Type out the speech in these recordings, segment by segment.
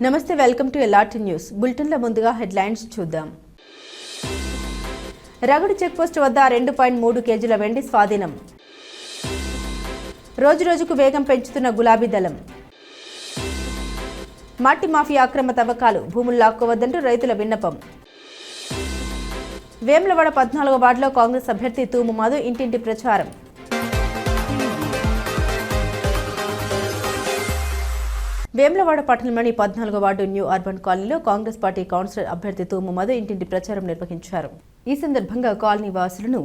నమస్తే, welcome to LRT news. బులెటిన్ల ముందుగా headlines చూద్దాం. రగడు చెక్పోస్ట్ వద్ద 2.3 కేజీల వెండి స్వాధీనం. రోజురోజుకు వేగం పెంచుతున్న గులాబీ దళం. మట్టి మాఫియా అక్రమ తవ్వకాలు, భూములు లాక్కోవద్దంటూ రైతుల విన్నపం. వేములవాడ 14వ వార్డులో కాంగ్రెస్ అభ్యర్థి తూము మధు ఇంటింటి ప్రచారం. వేములవాడ పట్టణంలోని 14వ వార్డు న్యూ అర్బన్ కాలనీలో కాంగ్రెస్ పార్టీ కౌన్సిలర్ అభ్యర్థి తూము మధు ఇంటింటి ప్రచారం నిర్వహించారు. ఈ సందర్భంగా కాలనీ వాసులను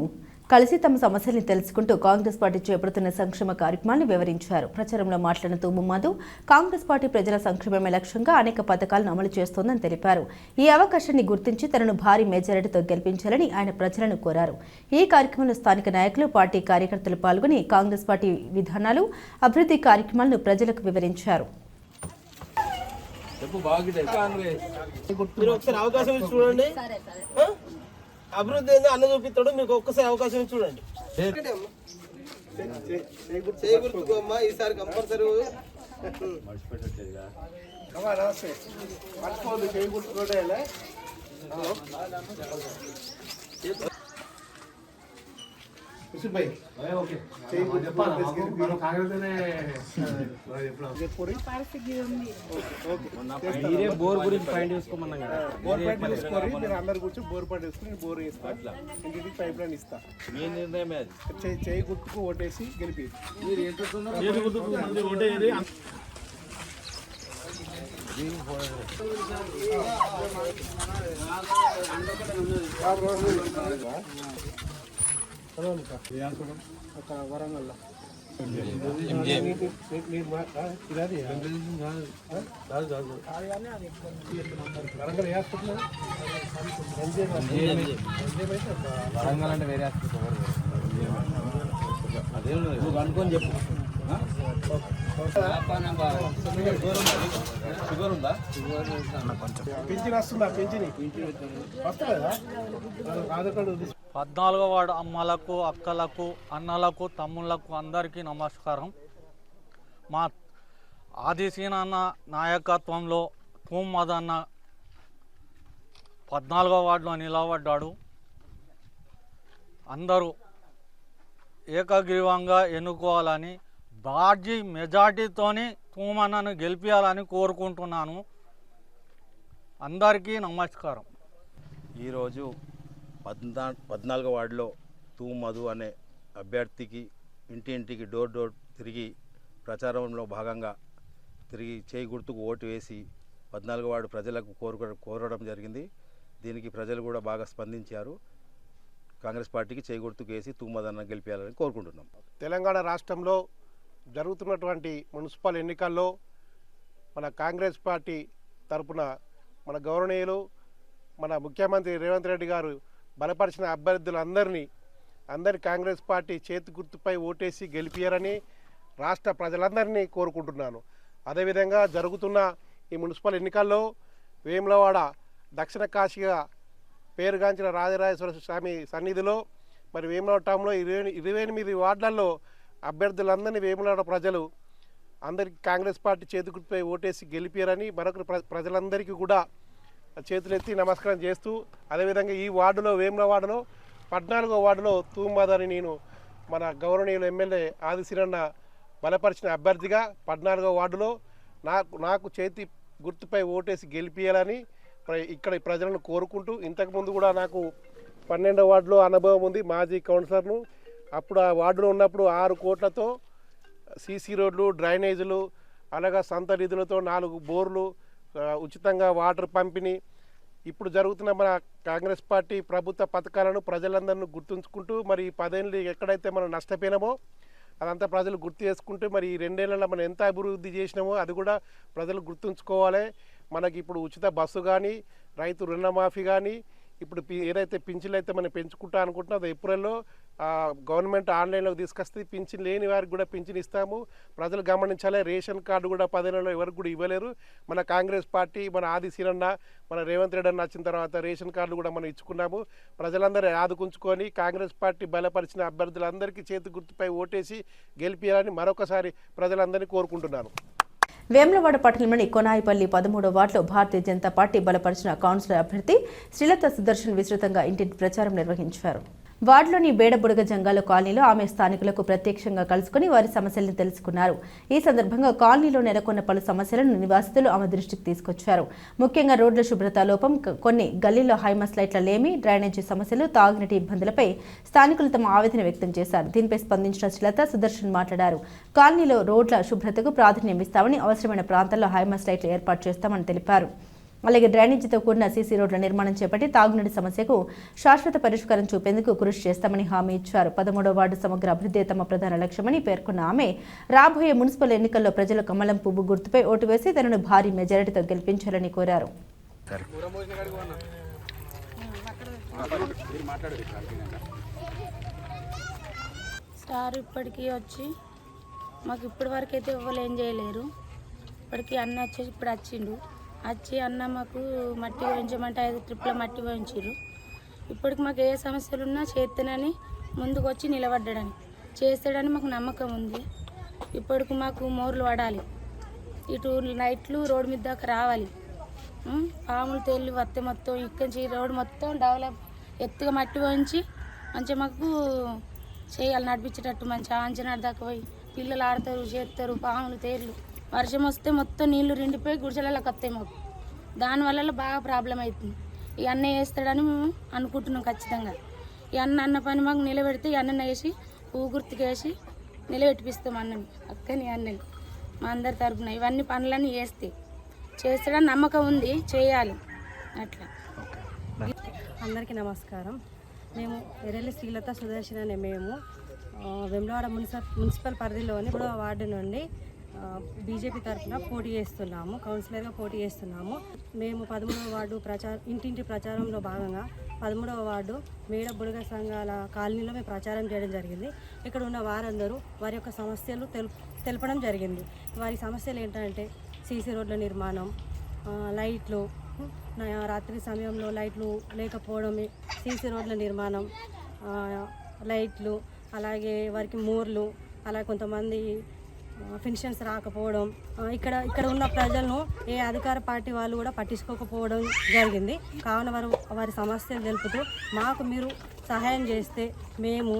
కలిసి తమ సమస్యల్ని తెలుసుకుంటూ కాంగ్రెస్ పార్టీ చేపడుతున్న సంక్షేమ కార్యక్రమాలను వివరించారు. ప్రచారంలో మాట్లాడిన తూము మధు కాంగ్రెస్ పార్టీ ప్రజల సంక్షేమమే లక్ష్యంగా అనేక పథకాలను అమలు చేస్తోందని తెలిపారు. ఈ అవకాశాన్ని గుర్తించి తనను భారీ మెజారిటీతో గెలిపించాలని ఆయన ప్రజలను కోరారు. ఈ కార్యక్రమంలో స్థానిక నాయకులు, పార్టీ కార్యకర్తలు పాల్గొని కాంగ్రెస్ పార్టీ విధానాలు, అభివృద్ధి కార్యక్రమాలను ప్రజలకు వివరించారు. మీరు ఒకసారి అవకాశం ఇచ్చి చూడండి. అభివృద్ధి ఏందో అన్న చూపిస్తాడు, మీకు ఒక్కసారి అవకాశం ఇచ్చి చూడండి. చేయగుర్తుకోమ్మా ఈసారి కంపల్సరీ. బోర్ గురించి పాయింట్ వేసుకోమన్నాం కదా, బోర్ పాయింట్ వేసుకొని మీరు అందరు కూర్చొని బోర్ పాయింట్ వేసుకుని బోర్ వేస్తా, ఇంటికి పైప్ లైన్ ఇస్తా. మీ నిర్ణయమే అది. చేయి గుర్తుకు ఓటేసి గెలిపి. వరంగల్ అంటే వేరే అదే అనుకొని చెప్పు. షుగర్ ఉందా? పింఛన్ వస్తుందా? పింఛన్ వస్తుందా? 14వ వార్డు అమ్మలకు, అక్కలకు, అన్నలకు, తమ్ముళ్లకు అందరికీ నమస్కారం. మా ఆదిశీనన్న నాయకత్వంలో తూము మధు అన్న 14వ వార్డులో నిలబడ్డాడు. అందరూ ఏకగ్రీవంగా ఎన్నుకోవాలని, భారీ మెజార్టీతోని తూము అన్నను గెలిపించాలని కోరుకుంటున్నాను. అందరికీ నమస్కారం. ఈరోజు 14వ వార్డులో తూము మధు అనే అభ్యర్థికి ఇంటింటికి డోర్ డోర్ తిరిగి ప్రచారంలో భాగంగా తిరిగి చేయి గుర్తుకు ఓటు వేసి 14వ వార్డు ప్రజలకు కోరడం జరిగింది. దీనికి ప్రజలు కూడా బాగా స్పందించారు. కాంగ్రెస్ పార్టీకి చేయి గుర్తుకు వేసి తూము మధు అన్న గెలిపించాలని కోరుకుంటున్నాం. తెలంగాణ రాష్ట్రంలో జరుగుతున్నటువంటి మున్సిపల్ ఎన్నికల్లో మన కాంగ్రెస్ పార్టీ తరపున మన గౌరవనీయులు, మన ముఖ్యమంత్రి రేవంత్ రెడ్డి గారు బలపరిచిన అభ్యర్థులందరినీ కాంగ్రెస్ పార్టీ చేతి గుర్తుపై ఓటేసి గెలిపియారని రాష్ట్ర ప్రజలందరినీ కోరుకుంటున్నాను. అదేవిధంగా జరుగుతున్న ఈ మున్సిపల్ ఎన్నికల్లో వేములవాడ దక్షిణ కాశీగా పేరుగాంచిన రాజరాజేశ్వర స్వామి సన్నిధిలో మరి వేములవాడ టౌన్లో 28 వార్డులలో అభ్యర్థులందరినీ వేములవాడ ప్రజలు అందరికీ కాంగ్రెస్ పార్టీ చేతి గుర్తుపై ఓటేసి గెలిపారని మరొకరు ప్రజలందరికీ కూడా చేతులెత్తి నమస్కారం చేస్తూ, అదేవిధంగా ఈ వార్డులో వేములవాడలో 14వ వార్డులో తూము మధు అని నేను మన గౌరవనీయులు ఎమ్మెల్యే ఆదిశీనన్న బలపరిచిన అభ్యర్థిగా 14వ వార్డులో నాకు చేతి గుర్తుపై ఓటేసి గెలిపియాలని ఇక్కడ ప్రజలను కోరుకుంటూ, ఇంతకుముందు కూడా నాకు 12వ వార్డులో అనుభవం ఉంది. మాజీ కౌన్సిలర్ను. అప్పుడు ఆ వార్డులో ఉన్నప్పుడు 6 కోట్లతో సీసీ రోడ్లు, డ్రైనేజీలు, అలాగా సొంత నిధులతో 4 బోర్లు, ఉచితంగా వాటర్ పంపిణీ, ఇప్పుడు జరుగుతున్న మన కాంగ్రెస్ పార్టీ ప్రభుత్వ పథకాలను ప్రజలందరినీ గుర్తుంచుకుంటూ మరి ఈ 10 ఏళ్ళు ఎక్కడైతే మనం నష్టపోయినామో అదంతా ప్రజలు గుర్తు చేసుకుంటూ మరి ఈ 2 ఏళ్లలో మనం ఎంత అభివృద్ధి చేసినామో అది కూడా ప్రజలు గుర్తుంచుకోవాలి. మనకి ఇప్పుడు ఉచిత బస్సు కానీ, రైతు రుణమాఫీ కానీ, ఇప్పుడు ఏదైతే పింఛన్లు అయితే మనం పెంచుకుంటా అనుకుంటున్నా అది ఏప్రిల్లో గవర్నమెంట్ ఆన్లైన్లోకి తీసుకొస్తే పింఛన్ లేని వారికి కూడా పింఛన్ ఇస్తాము. ప్రజలు గమనించాలి. రేషన్ కార్డు కూడా 10 నెలల్లో ఎవరికి కూడా ఇవ్వలేరు. మన కాంగ్రెస్ పార్టీ, మన ఆదిశీనన్న, మన రేవంత్ రెడ్డి అన్న వచ్చిన తర్వాత రేషన్ కార్డులు కూడా మనం ఇచ్చుకున్నాము. ప్రజలందరూ ఆదుకుంచుకొని కాంగ్రెస్ పార్టీ బలపరిచిన అభ్యర్థులందరికీ చేతి గుర్తుపై ఓటేసి గెలిపియాలని మరొకసారి ప్రజలందరినీ కోరుకుంటున్నాను. వేములవాడ పట్టణంలోని కొనాయిపల్లి 13వ వార్డులో భారతీయ జనతా పార్టీ బలపరిచిన కౌన్సిలర్ అభ్యర్థి శ్రీలత సుదర్శన్ విస్తృతంగా ఇంటింటి ప్రచారం నిర్వహించారు. వార్డులోని బేడబుడగ జంగాల కాలనీలో ఆమె స్థానికులకు ప్రత్యక్షంగా కలుసుకుని వారి సమస్యలను తెలుసుకున్నారు. ఈ సందర్భంగా కాలనీలో నెలకొన్న పలు సమస్యలను నివాసితులు ఆమె దృష్టికి తీసుకొచ్చారు. ముఖ్యంగా రోడ్ల శుభ్రత లోపం, కొన్ని గల్లీల్లో హైమాస్ లైట్ల లేమి, డ్రైనేజీ సమస్యలు, తాగునీటి ఇబ్బందులపై స్థానికులు తమ ఆవేదన వ్యక్తం చేశారు. దీనిపై స్పందించిన శ్రీలత సుదర్శన్ మాట్లాడారు. కాలనీలో రోడ్ల శుభ్రతకు ప్రాధాన్యం ఇస్తామని, అవసరమైన ప్రాంతాల్లో హైమాస్ లైట్లు ఏర్పాటు చేస్తామని తెలిపారు. అలాగే డ్రైనేజీతో కూడిన సీసీ రోడ్ల నిర్మాణం చేపట్టి తాగునీటి సమస్యకు శాశ్వత పరిష్కారం చూపేందుకు కృషి చేస్తామని హామీ ఇచ్చారు. 13వ వార్డు సమగ్ర అభివృద్ధి తమ ప్రధాన లక్ష్యమని పేర్కొన్న ఆమె రాబోయే మున్సిపల్ ఎన్నికల్లో ప్రజలు కమలం పువ్వు గుర్తుపై ఓటు వేసి తనను భారీ మెజారిటీతో గెలిపించాలని కోరారు. సార్ ఇప్పటికీ వచ్చి మాకు ఇప్పటి వరకు అయితే ఎవరు ఏం చేయలేరు. ఇప్పటికీ అన్న వచ్చేసి ఇప్పుడు వచ్చి అన్న మాకు మట్టి వేయించమంటే 5 ట్రిప్ల మట్టి వేయించారు. ఇప్పటికి మాకు ఏ సమస్యలు ఉన్నా చేస్తానని ముందుకు వచ్చి నిలబడ్డాడని చేస్తాడని మాకు నమ్మకం ఉంది. ఇప్పటికి మాకు మోర్లు పడాలి, ఇటు నైట్లు రోడ్డు మీద దాకా రావాలి, పాములు తేళ్ళు వస్తే మొత్తం ఇక్కడి నుంచి రోడ్డు మొత్తం డెవలప్ ఎత్తుగా మట్టి వేయించి మంచిగా మాకు చేయాలి, నడిపించేటట్టు మంచిగా ఆంజనాడు దాకా పోయి పిల్లలు ఆడతారు, చేస్తారు. పాములు తేళ్ళు వర్షం వస్తే మొత్తం నీళ్లు రిండిపోయి గుడిసెలలోకి వస్తాయి. మాకు దానివల్ల బాగా ప్రాబ్లం అవుతుంది. ఈ అన్న వేస్తాడని మేము అనుకుంటున్నాం ఖచ్చితంగా. ఈ అన్న పని మాకు నిలబెడితే ఈ అన్నని వేసి పువ్వు గుర్తుకు వేసి నిలబెట్టిపిస్తాం అన్నని, అక్కని అన్నని మా అందరి తరఫున ఇవన్నీ పనులన్నీ చేస్తాడని నమ్మకం ఉంది, చేయాలి అట్లా. అందరికీ నమస్కారం. మేము ఎర్రెల్లి శ్రీలత సుదర్శన్ అనే మేము వేములవాడ మున్సిపల్ పరిధిలోని 3వ వార్డు నుండి బీజేపీ తరఫున పోటీ చేస్తున్నాము, కౌన్సిలర్గా పోటీ చేస్తున్నాము. మేము 13వ వార్డు ఇంటింటి ప్రచారంలో భాగంగా 13వ వార్డు మేడ బుడగ సంఘాల కాలనీలో మేము ప్రచారం చేయడం జరిగింది. ఇక్కడ ఉన్న వారందరూ వారి యొక్క సమస్యలు తెలపడం జరిగింది. వారి సమస్యలు ఏంటంటే సీసీ రోడ్ల నిర్మాణం, లైట్లు, రాత్రి సమయంలో లైట్లు లేకపోవడం, సీసీ రోడ్ల నిర్మాణం, లైట్లు, అలాగే వారికి మోర్లు, అలాగే కొంతమంది పెన్షన్స్ రాకపోవడం, ఇక్కడ ఉన్న ప్రజలను ఏ అధికార పార్టీ వాళ్ళు కూడా పట్టించుకోకపోవడం జరిగింది. కావున వారి సమస్యలు తెలుపుతూ మాకు మీరు సహాయం చేస్తే మేము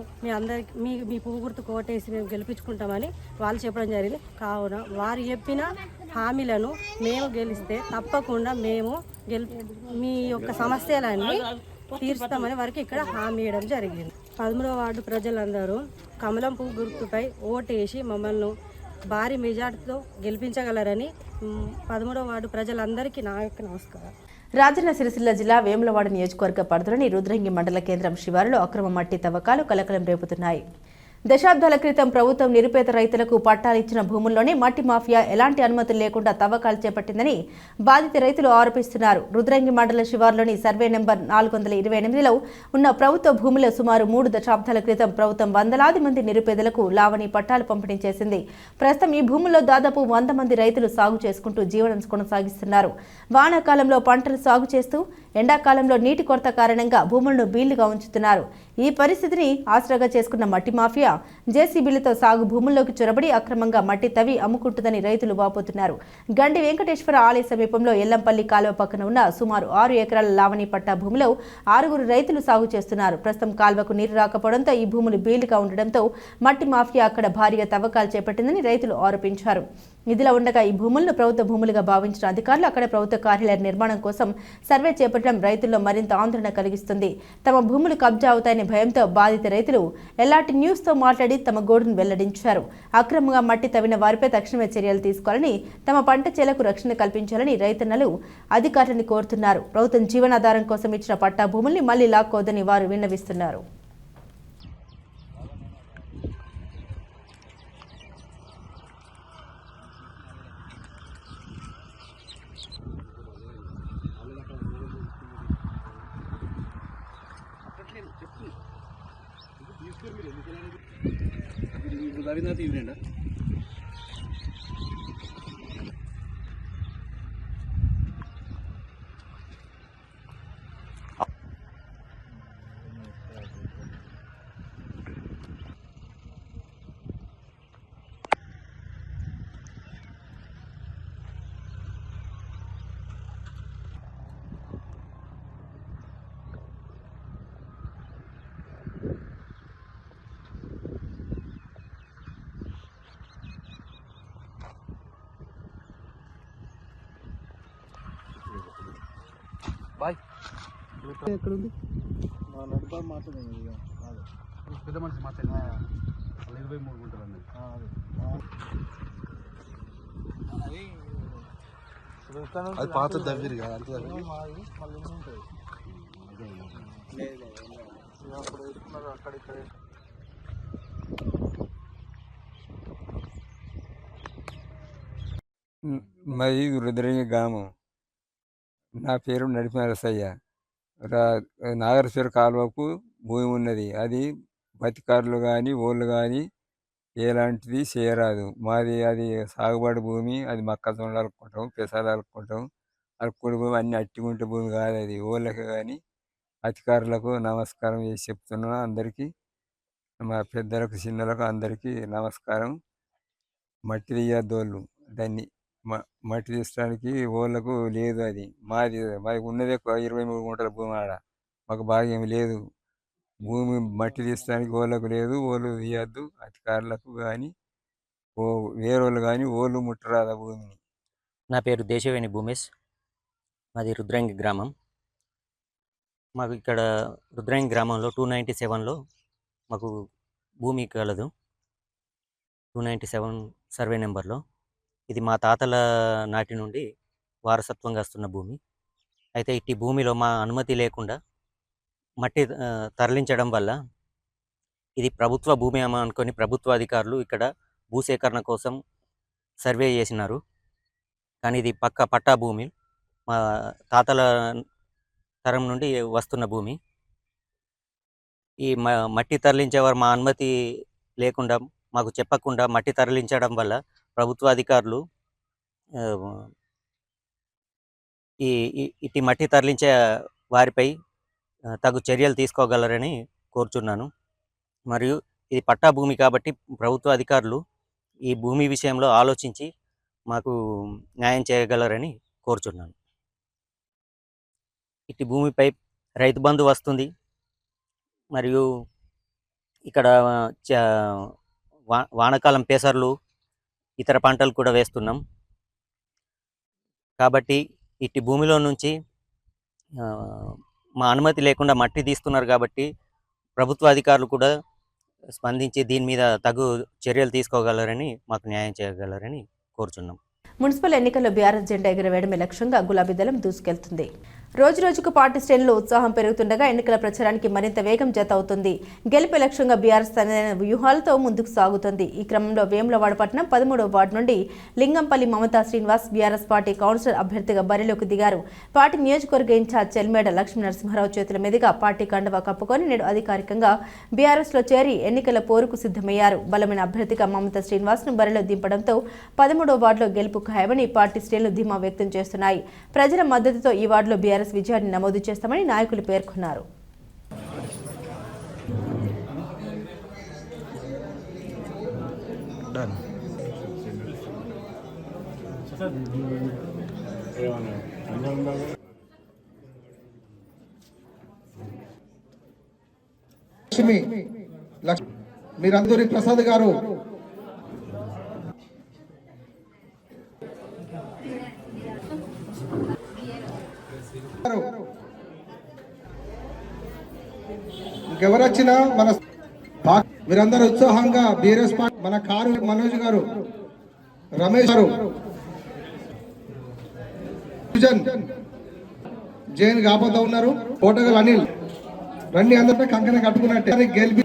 మీ పువ్వు గుర్తు కోటేసి మేము గెలిపించుకుంటామని వాళ్ళు చెప్పడం జరిగింది. కావున వారు చెప్పిన హామీలను మేము గెలిస్తే తప్పకుండా మేము మీ యొక్క సమస్యలన్నీ తీర్చుతామని వారికి ఇక్కడ హామీ ఇవ్వడం జరిగింది. 13వ వార్డు ప్రజలందరూ కమలం పువ్వు గుర్తుపై ఓటేసి మమ్మల్ని భారీ మెజార్టీతో గెలిపించగలరని 13వ వార్డు ప్రజలందరికీ నా యొక్క నమస్కారం. రాజన్న సిరిసిల్ల జిల్లా వేములవాడ నియోజకవర్గ పరిధిలోని రుద్రంగి మండల కేంద్రం శివారులో అక్రమ మట్టి తవ్వకాలు కలకలం రేపుతున్నాయి. దశాబ్దాల క్రితం ప్రభుత్వం నిరుపేద రైతులకు పట్టాలిచ్చిన భూముల్లోనే మట్టి మాఫియా ఎలాంటి అనుమతులు లేకుండా తవ్వకాలు చేపట్టిందని బాధిత రైతులు ఆరోపిస్తున్నారు. రుద్రంగి మండల శివార్లోని సర్వే నెంబర్ 428లో ఉన్న ప్రభుత్వ భూముల్లో సుమారు 3 దశాబ్దాల క్రితం ప్రభుత్వం వందలాది మంది నిరుపేదలకు లావణి పట్టాలు పంపిణీ చేసింది. ప్రస్తుతం ఈ భూముల్లో దాదాపు 100 మంది రైతులు సాగు చేసుకుంటూ జీవనం కొనసాగిస్తున్నారు. వానాకాలంలో పంటలు సాగు చేస్తూ ఎండాకాలంలో నీటి కొరత కారణంగా భూములను బీళ్లుగా ఉంచుతున్నారు. ఈ పరిస్థితిని ఆసరాగా చేసుకున్న మట్టి మాఫియా జేసీబీలతో సాగు భూముల్లోకి చొరబడి అక్రమంగా మట్టి తవ్వి అమ్ముకుంటుందని రైతులు వాపోతున్నారు. గండి వెంకటేశ్వర ఆలయ సమీపంలో ఎల్లంపల్లి కాలువ పక్కన ఉన్న సుమారు 6 ఎకరాల లావణి పట్టా భూమిలో 6 రైతులు సాగు చేస్తున్నారు. ప్రస్తుతం కాల్వకు నీరు రాకపోవడంతో ఈ భూములు బీళ్లుగా ఉండడంతో మట్టి మాఫియా అక్కడ భారీగా తవ్వకాలు చేపట్టిందని రైతులు ఆరోపించారు. ఇదిలా ఉండగా ఈ భూములను ప్రభుత్వ భూములుగా భావించిన అధికారులు అక్కడ ప్రభుత్వ కార్యాలయ నిర్మాణం కోసం సర్వే చేపట్టడం రైతుల్లో మరింత ఆందోళన కలిగిస్తుంది. తమ భూములు కబ్జా అవుతాయనే భయంతో బాధిత రైతులు ఎల్ఆర్టీ న్యూస్తో మాట్లాడి తమ గోడును వెల్లడించారు. అక్రమంగా మట్టి తవ్విన వారిపై తక్షణమే చర్యలు తీసుకోవాలని, తమ పంట చేలకు రక్షణ కల్పించాలని రైతన్నలు అధికారులను కోరుతున్నారు. ప్రభుత్వం జీవనాధారం కోసం ఇచ్చిన పట్టా భూముల్ని మళ్లీ లాక్కోవద్దని వారు విన్నవిస్తున్నారు. రవీంద్రనాథ్ ఇవ్వండి. బాయ్. ఎక్కడుంది మా నడుపా మాట్లాడండి ఇక కాదు. పెద్ద మనిషి మాట్లాడి 23 గుంటలు అన్నది. అది పాత దగ్గర కదా అంత దగ్గర. మాది రుద్రంగి గ్రామం. నా పేరు నడిపినరసయ్య. నాగరేశ్వర కాలువకు భూమి ఉన్నది. అది బతికారులు కానీ ఓళ్ళు కానీ ఎలాంటిది చేయరాదు. మాది అది సాగుబడి భూమి. అది మొక్కజొన్నలు అలుక్కుంటాం, పెసలు అలుక్కుంటాం. అలుక్కుడి భూమి అన్ని అట్టిగుంటే భూమి కాదు అది. ఓళ్ళకి కానీ అధికారులకు నమస్కారం చేసి చెప్తున్నాను. అందరికీ మా పెద్దలకు చిన్నలకు అందరికీ నమస్కారం. మట్టి తీయద్దోళ్ళు దాన్ని మట్టి తీసడానికి ఓళ్ళకు లేదు. అది మాది ఉన్నదే 23 గుంటల భూమి. ఆడ మాకు భాగ్యం లేదు. భూమి మట్టి తీసడానికి ఓళ్ళకు లేదు. ఓళ్ళు తీయద్దు. అధికారులకు కానీ వేరేవాళ్ళు కానీ ఓళ్ళు ముట్టరాదు ఆ భూమిని. నా పేరు దేశవేణి భూమేష్. మాది రుద్రంగి గ్రామం. మాకు ఇక్కడ రుద్రంగి గ్రామంలో 297లో మాకు భూమి కలదు. 297 సర్వే నెంబర్లో. ఇది మా తాతల నాటి నుండి వారసత్వంగా వస్తున్న భూమి. అయితే ఇట్టి భూమిలో మా అనుమతి లేకుండా మట్టి తరలించడం వల్ల ఇది ప్రభుత్వ భూమి అనుకొని ప్రభుత్వ అధికారులు ఇక్కడ భూసేకరణ కోసం సర్వే చేసినారు. కానీ ఇది పట్టా భూమి, మా తాతల తరం నుండి వస్తున్న భూమి. ఈ మట్టి తరలించేవారు మా అనుమతి లేకుండా మాకు చెప్పకుండా మట్టి తరలించడం వల్ల ప్రభుత్వ అధికారులు ఇటు మట్టి తరలించే వారిపై తగు చర్యలు తీసుకోగలరని కోరుచున్నాను. మరియు ఇది పట్టా భూమి కాబట్టి ప్రభుత్వ అధికారులు ఈ భూమి విషయంలో ఆలోచించి మాకు న్యాయం చేయగలరని కోరుచున్నాను. ఇటు భూమిపై రైతు బంధు వస్తుంది. మరియు ఇక్కడ వానాకాలం పెసర్లు ఇతర పంటలు కూడా వేస్తున్నాం. కాబట్టి ఇట్టి భూమిలో నుంచి మా అనుమతి లేకుండా మట్టి తీస్తున్నారు కాబట్టి ప్రభుత్వ అధికారులు కూడా స్పందించి దీని మీద తగు చర్యలు తీసుకోగలరని, మాకు న్యాయం చేయగలరని కోరుచున్నాం. మున్సిపల్ ఎన్నికల్లో బీఆర్ఎస్ జెండా ఎగురవేయడమే లక్ష్యంగా గులాబీ దళం దూసుకెళ్తుంది. రోజు రోజుకు పార్టీ శ్రేణుల్లో ఉత్సాహం పెరుగుతుండగా ఎన్నికల ప్రచారానికి మరింత వేగం జత అవుతుంది. గెలుపు లక్ష్యంగా బీఆర్ఎస్ తనదైన వ్యూహాలతో ముందుకు సాగుతుంది. ఈ క్రమంలో వేములవాడ పట్టణం 13వ వార్డు నుండి Lingampally Mamata Srinivas BRS party councillor అభ్యర్థిగా బరిలోకి దిగారు. పార్టీ నియోజకవర్గ ఇన్ఛార్జ్ చెల్మేడ లక్ష్మీ నరసింహారావు చేతుల మీదుగా పార్టీ కండువా కప్పుకొని నేడు అధికారికంగా బీఆర్ఎస్లో చేరి ఎన్నికల పోరుకు సిద్ధమయ్యారు. బలమైన అభ్యర్థిగా మమతా శ్రీనివాస్ను బరిలో దింపడంతో 13వ వార్డులో గెలుపు ఖాయమని పార్టీ శ్రేణులు ధీమా వ్యక్తం చేస్తున్నాయి. ప్రజల మద్దతుతో ఈ వార్డులో బీఆర్ఎస్ విజయాన్ని నమోదు చేస్తామని నాయకులు పేర్కొన్నారు. మీరందరి ప్రసాద్ గారు ఇంకెవరొచ్చినా మన మీరందరూ ఉత్సాహంగా బీఆర్ఎస్ పార్టీ మన కారు మనోజ్ గారు, రమేష్ గారు, జైన్ కాపోతా ఉన్నారు. కోటగల్ అనిల్ రండి, అందరిపై కంకణ కట్టుకున్నట్టే గెలిపి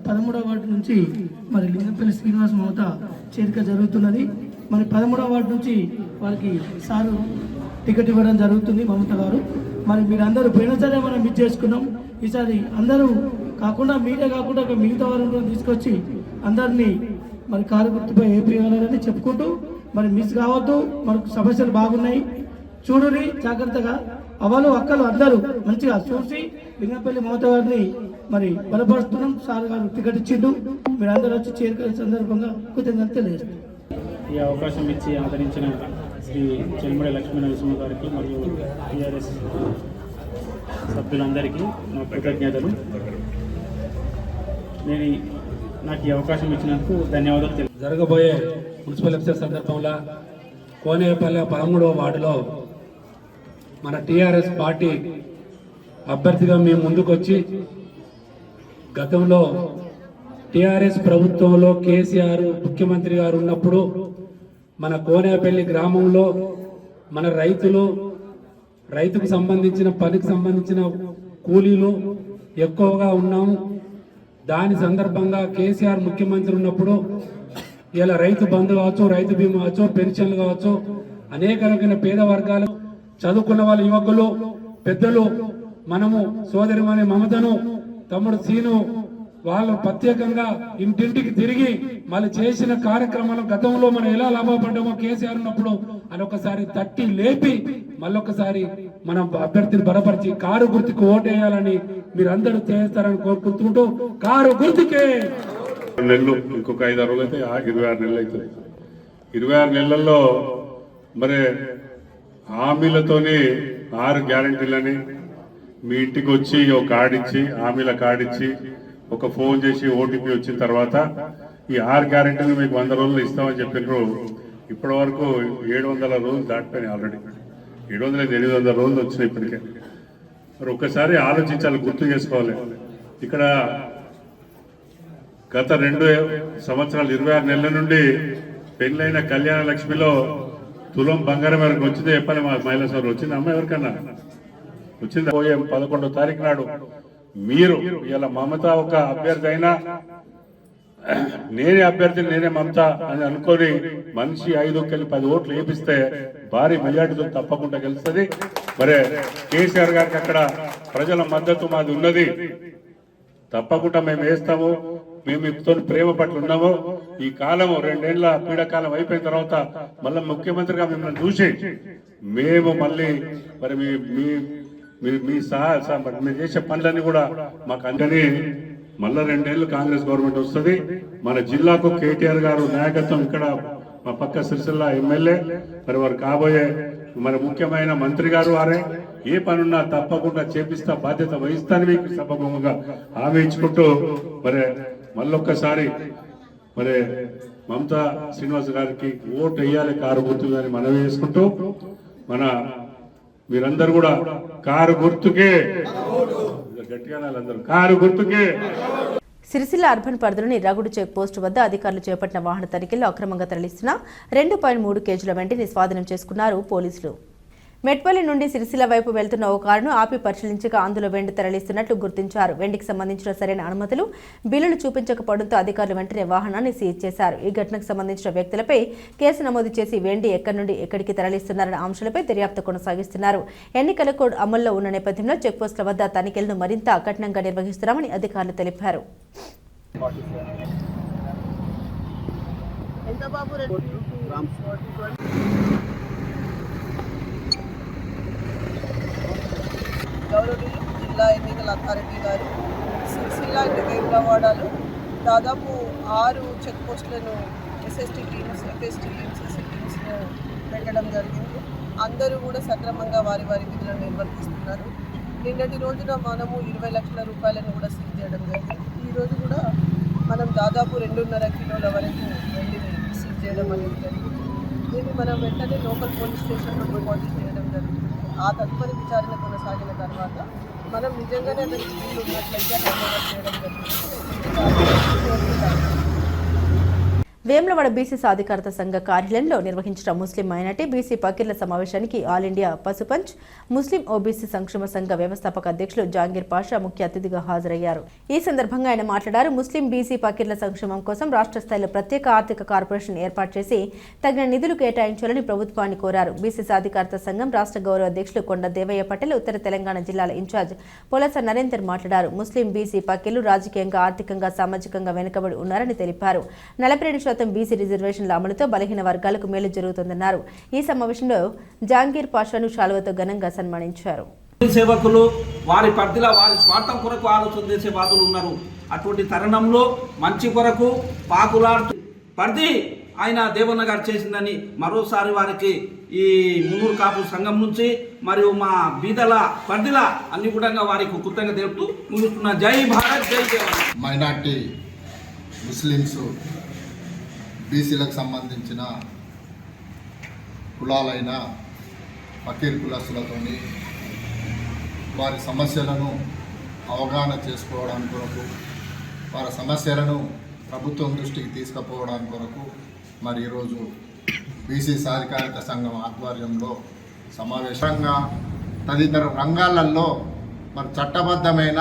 పదమూడవ వార్డు నుంచి మరి లింగంపల్లి శ్రీనివాస్ మమత చేరిక జరుగుతున్నది. మరి 13వ వార్డు నుంచి వారికి సారు టికెట్ ఇవ్వడం జరుగుతుంది మమత గారు. మరి మీరందరూ పోయినసారి మనం మిస్ చేసుకున్నాం. ఈసారి అందరూ కాకుండా మీరే కాకుండా మిగతా వారిని తీసుకొచ్చి అందరినీ మరి కారు గుర్తుపై వేయాలని చెప్పుకుంటూ మరి మిస్ కావద్దు. మనకు సమస్యలు బాగున్నాయి, చూడుని జాగ్రత్తగా. అవలు అక్కలు అందరూ మంచిగా చూసి లింగంపల్లి మమత గారిని మరి బలపరుస్తున్నాం. సార్ గారు టికెట్ ఇచ్చిండు. మీరు అందరూ వచ్చి చేరుకునే సందర్భంగా కృతజ్ఞతలు తెలియజేస్తాం. ఈ అవకాశం ఇచ్చి ఆదరించిన శ్రీ చెల్మడి లక్ష్మీ నరసింహ గారికి మరియు టీఆర్ఎస్ సభ్యులందరికీ నా కృతజ్ఞతలు. నాకు ఈ అవకాశం ఇచ్చినందుకు ధన్యవాదాలు. జరగబోయే మున్సిపల్ ఎలక్షన్ సందర్భంలో కోనేపల్లి 13వ వార్డులో మన టీఆర్ఎస్ పార్టీ అభ్యర్థిగా మేము ముందుకొచ్చి గతంలో టీఆర్ఎస్ ప్రభుత్వంలో కేసీఆర్ ముఖ్యమంత్రి గారు ఉన్నప్పుడు మన కోనేపల్లి గ్రామంలో మన రైతుకు సంబంధించిన పనికి సంబంధించిన కూలీలు ఎక్కువగా ఉన్నాము. దాని సందర్భంగా కేసీఆర్ ముఖ్యమంత్రి ఉన్నప్పుడు ఇలా రైతు బంధు కావచ్చు, రైతు బీమా కావచ్చు, పెన్షన్లు కావచ్చు, అనేక రకమైన పేద వర్గాలు, చదువుకున్న వాళ్ళ యువకులు, పెద్దలు, మనము సోదరిమణి మమతను, తమ్ముడు సీను వాళ్ళు ప్రత్యేకంగా ఇంటింటికి తిరిగి మళ్ళీ చేసిన కార్యక్రమాలు గతంలో మనం ఎలా లాభపడ్డామో కేసీఆర్ ఉన్నప్పుడు అని ఒకసారి తట్టి లేపి మళ్ళొకసారి మనం అభ్యర్థిని బలపరిచి కారు గుర్తుకు ఓటేయాలని మీరందరూ చేస్తారని కోరుకుంటుంటూ కారు గుర్తుకే. నెలలు ఇంకొక 5-6 రోజులు అయితే 26 నెలలు అవుతుంది. 26 నెలల్లో మరి హామీలతోని 6 గ్యారంటీలని మీ ఇంటికి వచ్చి ఒక కార్డు ఇచ్చి, హామీల కార్డు ఇచ్చి, ఒక ఫోన్ చేసి ఓటీపీ వచ్చిన తర్వాత ఈ 6 గ్యారంటీలు మీకు 100 రోజులు ఇస్తామని చెప్పినారు. ఇప్పటి వరకు 700 రోజులు దాటిపోయినాయి. ఆల్రెడీ 700-800 రోజులు వచ్చినాయి ఇప్పటికే. మరి ఒక్కసారి ఆలోచించాలి, గుర్తు చేసుకోవాలి. ఇక్కడ గత 2 సంవత్సరాలు 26 నెలల నుండి పెళ్ళైన కళ్యాణ లక్ష్మిలో తులం బంగారం వరకు వచ్చింది చెప్పాలి. మా మహిళా సోదరు వచ్చింది, అమ్మ ఎవరికన్నా వచ్చింది. పోయే 11వ తారీఖు నాడు మీరు ఇలా మమత ఒక అభ్యర్థి అయినా నేనే అభ్యర్థి, నేనే మమత అని అనుకొని మనిషి 5-10 ఓట్లు వేపిస్తే భారీ మెజార్టీతో తప్పకుండా గెలుస్తుంది. మరి కేసీఆర్ గారికి అక్కడ ప్రజల మద్దతు మాది ఉన్నది. తప్పకుండా మేము వేస్తాము. మేము మీతో ప్రేమ పట్ల ఉన్నాము. ఈ కాలం 2 ఏళ్ల పీడకాలం అయిపోయిన తర్వాత మళ్ళీ ముఖ్యమంత్రిగా మిమ్మల్ని చూసి మేము మళ్ళీ మరి మీ మీరు చేసే పనులన్నీ కూడా మాకు అంటని మళ్ళా 2 ఏళ్ళు కాంగ్రెస్ గవర్నమెంట్ వస్తుంది. మన జిల్లాకు కేటీఆర్ గారు నాయకత్వం, ఇక్కడ మా పక్క సిరిసిల్ల ఎమ్మెల్యే, మరి వారు కాబోయే మరి ముఖ్యమైన మంత్రి గారు వారే. ఏ పనున్నా తప్పకుండా చేపిస్తా, బాధ్యత వహిస్తాను మీకు సభముగా హామీ ఇచ్చుకుంటూ మరి మళ్ళొక్కసారి మరి మమతా శ్రీనివాస్ గారికి ఓటు వేయాలి, కారు గుర్తు అని మనవి చేసుకుంటూ మన మీరందరూ కూడా కారు గుర్తుకే, గట్టిగా అందరూ కారు గుర్తుకే. సిరిసిల్ల అర్బన్ పరిధిలోని రగుడు చెక్ పోస్టు వద్ద అధికారులు చేపట్టిన వాహన తనిఖీల్లో అక్రమంగా తరలిస్తున్న 2.3 కేజీల వెండిని స్వాధీనం చేసుకున్నారు పోలీసులు. మెట్పల్లి నుండి సిరిసిల్ల వైపు వెళ్తున్న ఓ కారును ఆపి పరిశీలించగా అందులో వెండి తరలిస్తున్నట్లు గుర్తించారు. వెండికి సంబంధించిన సరైన అనుమతులు, బిల్లులు చూపించకపోవడంతో అధికారులు వెంటనే వాహనాన్ని సీజ్ చేశారు. ఈ ఘటనకు సంబంధించిన వ్యక్తులపై కేసు నమోదు చేసి వెండి ఎక్కడి నుండి ఎక్కడికి తరలిస్తున్నారన్న అంశాలపై దర్యాప్తు కొనసాగిస్తున్నారు. ఎన్నికల కోడ్ అమల్లో ఉన్న నేపథ్యంలో చెక్పోస్టుల వద్ద తనిఖీలను మరింత కఠినంగా నిర్వహిస్తున్నామని అధికారులు తెలిపారు. గౌరవనీయులు జిల్లా ఎన్నికల అథారిటీ గారు సిరిసిల్ల వేములవాడలో దాదాపు 6 చెక్ పోస్టులను SST teams, FST teams, SC టీమ్స్ను పెట్టడం జరిగింది. అందరూ కూడా సక్రమంగా వారి విధులను నిర్వర్తిస్తున్నారు. నిన్నటి రోజున మనము 20 లక్షల రూపాయలను కూడా సీజ్ చేయడం జరిగింది. ఈరోజు కూడా మనం దాదాపు 2.5 కిలోల వరకు వెండిని సీజ్ చేయడం అనేది జరిగింది. దీన్ని మనం వెంటనే లోకల్ పోలీస్ స్టేషన్లో డిపాజిట్ చేయడం జరిగింది. ఆ తదుపరి విచారణ కొనసాగిన తర్వాత మనం నిజంగానే అతనికి బిల్లు ఉన్నట్లయితే హ్యాండ్ చేయడం జరుగుతుంది. వేములవాడ బీసీ సాధికారత సంఘ కార్యాలయంలో నిర్వహించిన ముస్లిం మైనార్టీ బీసీ పకీర్ల సమావేశానికి ఆల్ ఇండియా పసుపంచ్ ముస్లిం ఓబీసీ సంక్షేమ సంఘ వ్యవస్థాపక అధ్యక్షులు జాంగీర్ పాషా ముఖ్య అతిథిగా హాజరయ్యారు. ఈ సందర్భంగా ఆయన మాట్లాడారు. ముస్లిం బీసీ పకీర్ల సంక్షేమం కోసం రాష్ట్ర స్థాయిలో ప్రత్యేక ఆర్థిక కార్పొరేషన్ ఏర్పాటు చేసి తగిన నిధులు కేటాయించాలని ప్రభుత్వాన్ని కోరారు. బీసీ సాధికారత సంఘం రాష్ట్ర గౌరవ అధ్యక్షులు కొండ దేవయ్య పటేల్, ఉత్తర తెలంగాణ జిల్లాల ఇన్ఛార్జ్ పొలస నరేందర్ మాట్లాడారు. ముస్లిం బీసీ పకీర్లు రాజకీయంగా, ఆర్థికంగా, సామాజికంగా వెనుకబడి ఉన్నారని తెలిపారు. 42% బీసీ రిజర్వేషన్ల అమలుతో బలహీన వర్గాలకు మేలు జరుగుతుందన్నారు. ఈ సమావేశంలో జాంగీర్ పాషాను శాలువతో ఘనంగా సన్మానించారు. సేవకులు వారి పరిధిలో వారి స్వార్థం కొరకు ఆలోచన చేసే వాదులు ఉన్నారు. అటువంటి తరుణంలో మంచి కొరకు పాకులాడుతూ పరిధి ఆయన దేవన్న గారు చేసిందని మరోసారి వారికి ఈ మున్నూరు కాపు సంఘం నుంచి మరియు మా బీదల పరిధిల అన్ని కూడా వారికి కృతజ్ఞత తెలుపుతూ ముగిస్తున్న. జై భారత్, జై దేవన్న. మైనార్టీ ముస్లిమ్స్ బీసీలకు సంబంధించిన కులాలైన ఫకీర్ కులస్తులతోని వారి సమస్యలను అవగాహన చేసుకోవడానికి కొరకు, వారి సమస్యలను ప్రభుత్వం దృష్టికి తీసుకుపోవడానికి కొరకు మరి ఈరోజు బీసీ సాధికారిత సంఘం ఆధ్వర్యంలో సమావేశంగా తదితర రంగాలలో మరి చట్టబద్ధమైన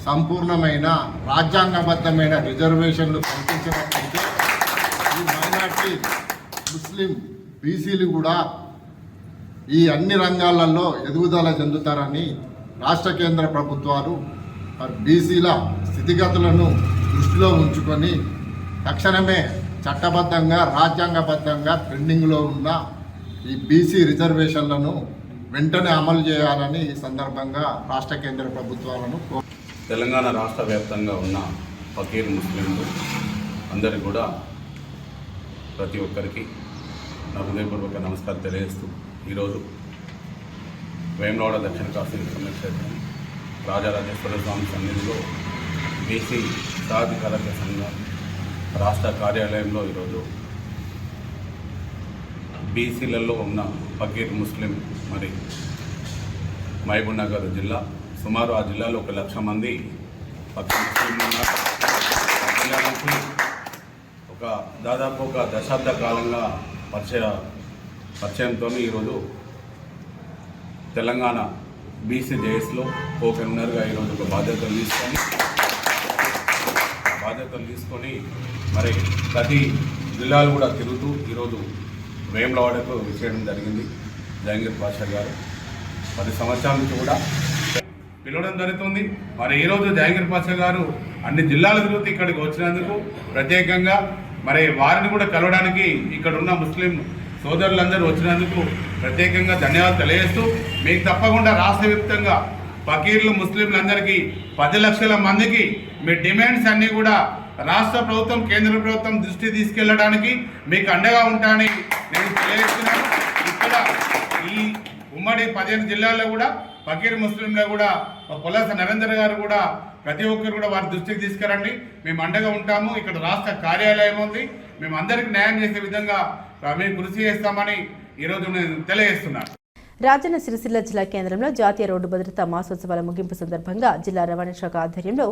సంపూర్ణమైన రాజ్యాంగబద్ధమైన రిజర్వేషన్లు కల్పించినట్లయితే ఈ మైనార్టీ ముస్లిం బీసీలు కూడా ఈ అన్ని రంగాలలో ఎదుగుదల చెందుతారని రాష్ట్ర కేంద్ర ప్రభుత్వాలు మరి బీసీల స్థితిగతులను దృష్టిలో ఉంచుకొని తక్షణమే చట్టబద్ధంగా రాజ్యాంగబద్ధంగా పెండింగ్లో ఉన్న ఈ బీసీ రిజర్వేషన్లను వెంటనే అమలు చేయాలని ఈ సందర్భంగా రాష్ట్ర కేంద్ర ప్రభుత్వాలను తెలంగాణ రాష్ట్ర వ్యాప్తంగా ఉన్న ఫకీర్ ముస్లింలు అందరికీ కూడా ప్రతి ఒక్కరికి నా హృదయపూర్వక నమస్కారం తెలియజేస్తూ ఈరోజు వేములవాడ దక్షిణ కాశీ పుణ్యక్షేత్రం రాజరాజేశ్వర స్వామి సన్నిధిలో బీసీ సాధికారిక సంఘం రాష్ట్ర కార్యాలయంలో ఈరోజు బీసీలలో ఉన్న ఫకీర్ ముస్లిం మరి మహబూబ్నగర్ జిల్లా సుమారు ఆ జిల్లాలో 1,00,000 మంది ఫకీర్ ముస్లింలు ఉన్నారు. జిల్లా నుంచి దాదాపు ఒక దశాబ్ద కాలంగా పరిచయంతో ఈరోజు తెలంగాణ బీసీ జేఎస్లో కో కన్వీనర్గా ఈరోజు ఒక బాధ్యతలు తీసుకొని మరి ప్రతి జిల్లాలు కూడా తిరుగుతూ ఈరోజు వేములవాడకు విచ్చేయడం జరిగింది. జహంగీర్ పాషా గారు 10 సంవత్సరాల నుంచి కూడా పిలవడం జరుగుతుంది. మరి ఈరోజు జహంగీర్ పాషా గారు అన్ని జిల్లాల తిరుగుతూ ఇక్కడికి వచ్చినందుకు ప్రత్యేకంగా మరి వారిని కూడా కలవడానికి ఇక్కడ ఉన్న ముస్లిం సోదరులందరూ వచ్చినందుకు ప్రత్యేకంగా ధన్యవాదాలు తెలియజేస్తూ మీకు తప్పకుండా రాష్ట్ర వ్యాప్తంగా ఫకీర్లు ముస్లింలందరికీ 10 లక్షల మందికి మీ డిమాండ్స్ అన్నీ కూడా రాష్ట్ర ప్రభుత్వం కేంద్ర ప్రభుత్వం దృష్టి తీసుకెళ్లడానికి మీకు అండగా ఉంటానని నేను తెలియజేస్తున్నాను. ఇక్కడ ఈ ఉమ్మడి 15 జిల్లాల్లో కూడా ఫకీర్ ముస్లింలో కూడా పులస నరేందర్ గారు కూడా ప్రతి ఒక్కరు కూడా వారి దృష్టికి తీసుకురండి, మేము అండగా ఉంటాము. ఇక్కడ రాష్ట్ర కార్యాలయం ఉంది, మేము అందరికీ న్యాయం చేసే విధంగా మేము కృషి చేస్తామని ఈరోజు నేను తెలియజేస్తున్నాను. రాజన్న సిరిసిల్ల జిల్లా కేంద్రంలో జాతీయ రోడ్డు భద్రతా మాసోత్సవాల ముగింపు సందర్భంగా జిల్లా రవాణా శాఖ ఆధ్వర్యంలో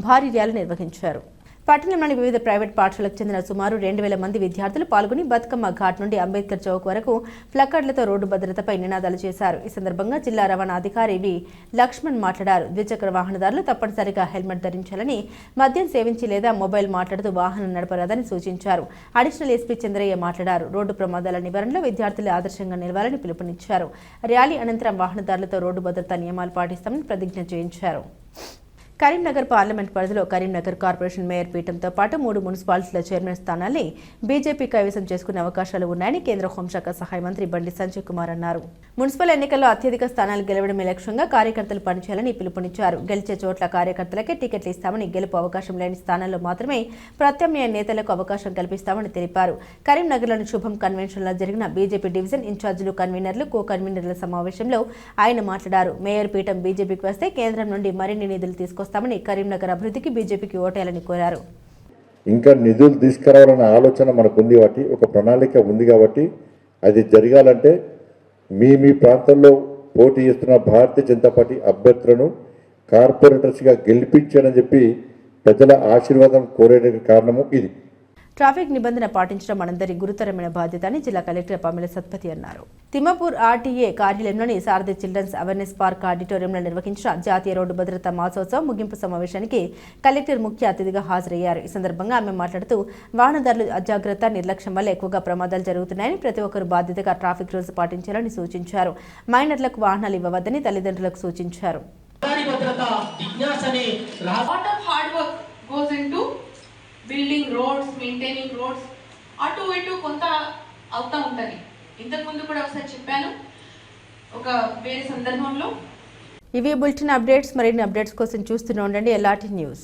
భారీ ర్యాలీ నిర్వహించారు. పట్టణంలోని వివిధ ప్రైవేట్ పాఠశాలకు చెందిన సుమారు 2,000 మంది విద్యార్థులు పాల్గొని బతుకమ్మ ఘాట్ నుండి అంబేద్కర్ చౌక్ వరకు ప్లకార్డులతో రోడ్డు భద్రతపై నినాదాలు చేశారు. ఈ సందర్భంగా జిల్లా రవాణా అధికారి వి లక్ష్మణ్ మాట్లాడారు. ద్విచక్ర వాహనదారులు తప్పనిసరిగా హెల్మెట్ ధరించాలని, మద్యం సేవించి లేదా మొబైల్ మాట్లాడుతూ వాహనం నడపరాదని సూచించారు. అడిషనల్ ఎస్పీ చంద్రయ్య మాట్లాడారు. రోడ్డు ప్రమాదాల నివారణలో విద్యార్థులు ఆదర్శంగా నిలవాలని పిలుపునిచ్చారు. ర్యాలీ అనంతరం వాహనదారులతో రోడ్డు భద్రతా నియమాలు పాటిస్తామని ప్రతిజ్ఞ చేయించారు. కరీంనగర్ పార్లమెంట్ పరిధిలో కరీంనగర్ కార్పొరేషన్ మేయర్ పీఠంతో పాటు 3 మున్సిపాలిటీల చైర్మన్ స్థానాల్ని బీజేపీ కైవసం చేసుకునే అవకాశాలు ఉన్నాయని కేంద్ర హోంశాఖ సహాయ మంత్రి బండి సంజయ్ కుమార్ అన్నారు. మున్సిపల్ ఎన్నికల్లో అత్యధిక స్థానాలు గెలవడమే లక్ష్యంగా కార్యకర్తలు పనిచేయాలని పిలుపునిచ్చారు. గెలిచే చోట్ల కార్యకర్తలకే టికెట్లు ఇస్తామని, గెలుపు అవకాశం లేని స్థానాల్లో మాత్రమే ప్రత్యామ్నాయ నేతలకు అవకాశం కల్పిస్తామని తెలిపారు. కరీంనగర్లోని శుభం కన్వెన్షన్లో జరిగిన బీజేపీ డివిజన్ ఇన్ఛార్జీలు, కన్వీనర్లు, కో కన్వీనర్ల సమావేశంలో ఆయన మాట్లాడారు. మేయర్ పీఠం బీజేపీకి వస్తే కేంద్రం నుండి మరిన్ని నిధులు తీసుకొస్తామని, కరీంనగర్ అభివృద్ధికి బీజేపీకి ఓటేయాలని కోరారు. ఇంకా నిధులు తీసుకురావాలన్న ఆలోచన మనకు ఉంది కాబట్టి, ఒక ప్రణాళిక ఉంది కాబట్టి అది జరగాలంటే మీ ప్రాంతంలో పోటీ చేస్తున్న భారతీయ జనతా పార్టీ అభ్యర్థులను కార్పొరేటర్స్గా గెలిపించారని చెప్పి ప్రజల ఆశీర్వాదం కోరేందుకు కారణము ఇది. ట్రాఫిక్ నిబంధన పాటించడం మనందరి గురుతరమైన బాధ్యత అని జిల్లా కలెక్టర్ పమిల సత్పతి అన్నారు. తిమ్మాపూర్ ఆర్టీఏ కార్యాలయంలోని సారథి చిల్డ్రన్స్ అవేర్నెస్ పార్క్ ఆడిటోరియంలో నిర్వహించిన జాతీయ రోడ్డు భద్రతా మాసోత్సవం ముగింపు సమావేశానికి కలెక్టర్ ముఖ్య అతిథిగా హాజరయ్యారు. ఈ సందర్భంగా ఆమె మాట్లాడుతూ వాహనదారులు అజాగ్రత్త, నిర్లక్ష్యం వల్ల ఎక్కువగా ప్రమాదాలు జరుగుతున్నాయని, ప్రతి ఒక్కరూ బాధ్యతగా ట్రాఫిక్ రూల్స్ పాటించాలని సూచించారు. మైనర్లకు వాహనాలు ఇవ్వవద్దని తల్లిదండ్రులకు సూచించారు. బిల్డింగ్ రోడ్స్, మెయింటైనింగ్ రోడ్స్, అటు ఇటు కొంత అవుతా ఉంటుంది. ఇంతకుముందు కూడా ఒకసారి చెప్పాను ఒక వేరే సందర్భంలో. ఇవి బులెటిన్ అప్డేట్స్. మరిన్ని అప్డేట్స్ కోసం చూస్తూనే ఉండండి LRT న్యూస్.